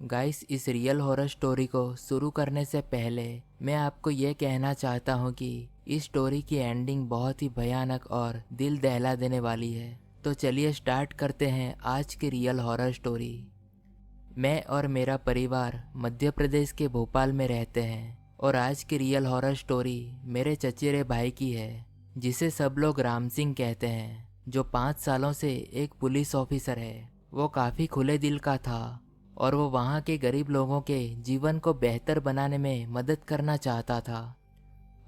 Guys, इस real horror story को शुरू करने से पहले मैं आपको ये कहना चाहता हूँ कि इस स्टोरी की एंडिंग बहुत ही भयानक और दिल दहला देने वाली है। तो चलिए स्टार्ट करते हैं आज की रियल हॉरर स्टोरी। मैं और मेरा परिवार मध्य प्रदेश के भोपाल में रहते हैं और आज की रियल हॉरर स्टोरी मेरे चचेरे भाई की है, जिसे सब लोग राम सिंह कहते हैं, जो 5 सालों से एक पुलिस ऑफिसर है। वो काफ़ी खुले दिल का था और वो वहाँ के गरीब लोगों के जीवन को बेहतर बनाने में मदद करना चाहता था।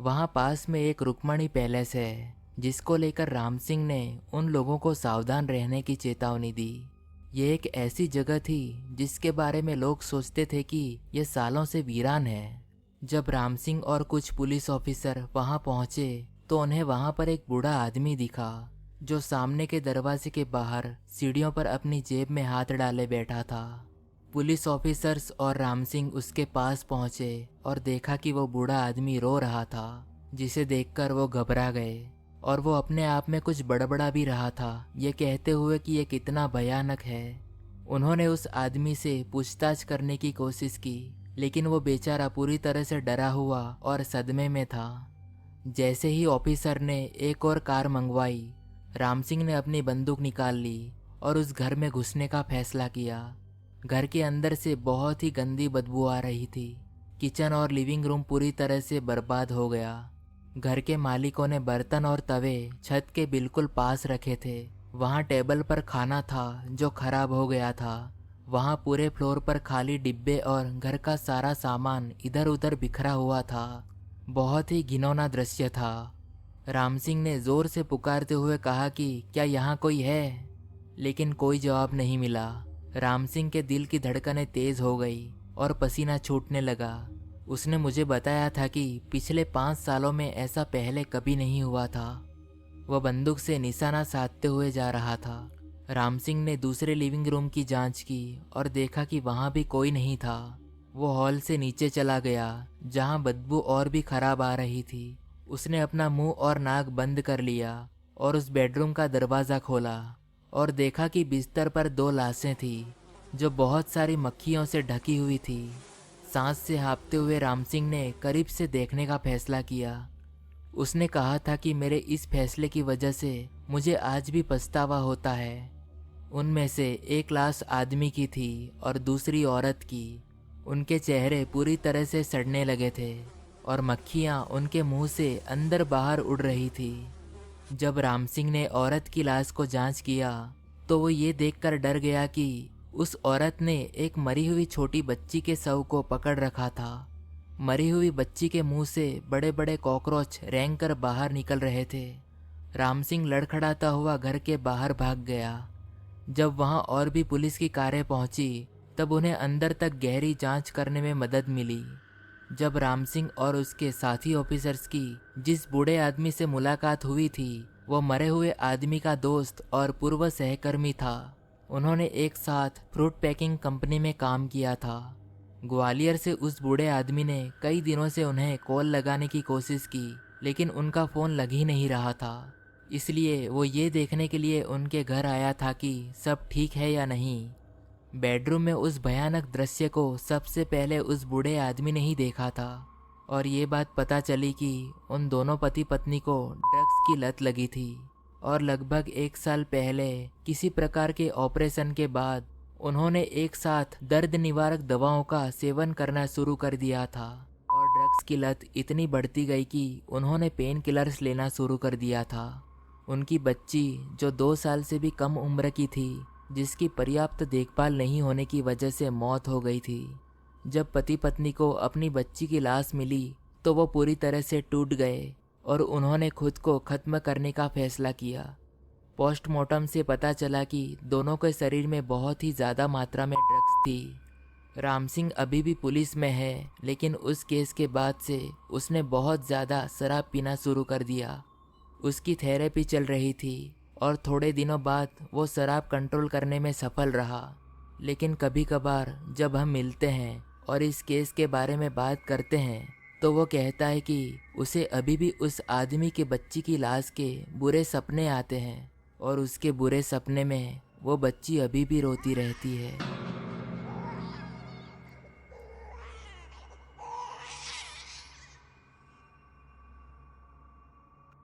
वहाँ पास में एक रुक्मणी पैलेस है, जिसको लेकर राम सिंह ने उन लोगों को सावधान रहने की चेतावनी दी। ये एक ऐसी जगह थी जिसके बारे में लोग सोचते थे कि ये सालों से वीरान है। जब राम सिंह और कुछ पुलिस ऑफिसर वहाँ पहुँचे तो उन्हें वहाँ पर एक बूढ़ा आदमी दिखा, जो सामने के दरवाजे के बाहर सीढ़ियों पर अपनी जेब में हाथ डाले बैठा था। पुलिस ऑफिसर्स और राम सिंह उसके पास पहुंचे और देखा कि वो बूढ़ा आदमी रो रहा था, जिसे देखकर वो घबरा गए और वो अपने आप में कुछ बड़बड़ा भी रहा था, ये कहते हुए कि ये कितना भयानक है। उन्होंने उस आदमी से पूछताछ करने की कोशिश की, लेकिन वो बेचारा पूरी तरह से डरा हुआ और सदमे में था। जैसे ही ऑफिसर ने एक और कार मंगवाई, राम सिंह ने अपनी बंदूक निकाल ली और उस घर में घुसने का फैसला किया। घर के अंदर से बहुत ही गंदी बदबू आ रही थी। किचन और लिविंग रूम पूरी तरह से बर्बाद हो गया। घर के मालिकों ने बर्तन और तवे छत के बिल्कुल पास रखे थे। वहाँ टेबल पर खाना था जो खराब हो गया था। वहाँ पूरे फ्लोर पर खाली डिब्बे और घर का सारा सामान इधर उधर बिखरा हुआ था। बहुत ही घिनौना दृश्य था। राम सिंह ने जोर से पुकारते हुए कहा कि क्या यहाँ कोई है, लेकिन कोई जवाब नहीं मिला। राम सिंह के दिल की धड़कनें तेज हो गई और पसीना छूटने लगा। उसने मुझे बताया था कि पिछले 5 सालों में ऐसा पहले कभी नहीं हुआ था। वह बंदूक से निशाना साधते हुए जा रहा था। राम सिंह ने दूसरे लिविंग रूम की जांच की और देखा कि वहां भी कोई नहीं था। वो हॉल से नीचे चला गया, जहां बदबू और भी खराब आ रही थी। उसने अपना मुंह और नाक बंद कर लिया और उस बेडरूम का दरवाज़ा खोला और देखा कि बिस्तर पर 2 लाशें थी, जो बहुत सारी मक्खियों से ढकी हुई थी। सांस से हाँफते हुए राम सिंह ने करीब से देखने का फैसला किया। उसने कहा था कि मेरे इस फैसले की वजह से मुझे आज भी पछतावा होता है। उनमें से एक लाश आदमी की थी और दूसरी औरत की। उनके चेहरे पूरी तरह से सड़ने लगे थे और मक्खियाँ उनके मुंह से अंदर बाहर उड़ रही थी। जब राम सिंह ने औरत की लाश को जांच किया तो वो ये देखकर डर गया कि उस औरत ने एक मरी हुई छोटी बच्ची के शव को पकड़ रखा था। मरी हुई बच्ची के मुंह से बड़े बड़े कॉकरोच रेंग कर बाहर निकल रहे थे। राम सिंह लड़खड़ाता हुआ घर के बाहर भाग गया। जब वहां और भी पुलिस की कारें पहुंची तब उन्हें अंदर तक गहरी जांच करने में मदद मिली। जब राम सिंह और उसके साथी ऑफिसर्स की जिस बूढ़े आदमी से मुलाकात हुई थी, वो मरे हुए आदमी का दोस्त और पूर्व सहकर्मी था। उन्होंने एक साथ फ्रूट पैकिंग कंपनी में काम किया था। ग्वालियर से उस बूढ़े आदमी ने कई दिनों से उन्हें कॉल लगाने की कोशिश की, लेकिन उनका फ़ोन लग ही नहीं रहा था। इसलिए वो ये देखने के लिए उनके घर आया था कि सब ठीक है या नहीं। बेडरूम में उस भयानक दृश्य को सबसे पहले उस बूढ़े आदमी ने ही देखा था और ये बात पता चली कि उन दोनों पति पत्नी को ड्रग्स की लत लगी थी और लगभग 1 साल पहले किसी प्रकार के ऑपरेशन के बाद उन्होंने एक साथ दर्द निवारक दवाओं का सेवन करना शुरू कर दिया था और ड्रग्स की लत इतनी बढ़ती गई कि उन्होंने पेन किलर्स लेना शुरू कर दिया था। उनकी बच्ची, जो 2 साल से भी कम उम्र की थी, जिसकी पर्याप्त देखभाल नहीं होने की वजह से मौत हो गई थी। जब पति पत्नी को अपनी बच्ची की लाश मिली तो वो पूरी तरह से टूट गए और उन्होंने खुद को खत्म करने का फैसला किया। पोस्टमार्टम से पता चला कि दोनों के शरीर में बहुत ही ज़्यादा मात्रा में ड्रग्स थी। राम सिंह अभी भी पुलिस में है, लेकिन उस केस के बाद से उसने बहुत ज़्यादा शराब पीना शुरू कर दिया। उसकी थेरेपी चल रही थी और थोड़े दिनों बाद वो शराब कंट्रोल करने में सफल रहा। लेकिन कभी कभार जब हम मिलते हैं और इस केस के बारे में बात करते हैं तो वो कहता है कि उसे अभी भी उस आदमी के बच्ची की लाश के बुरे सपने आते हैं और उसके बुरे सपने में वो बच्ची अभी भी रोती रहती है।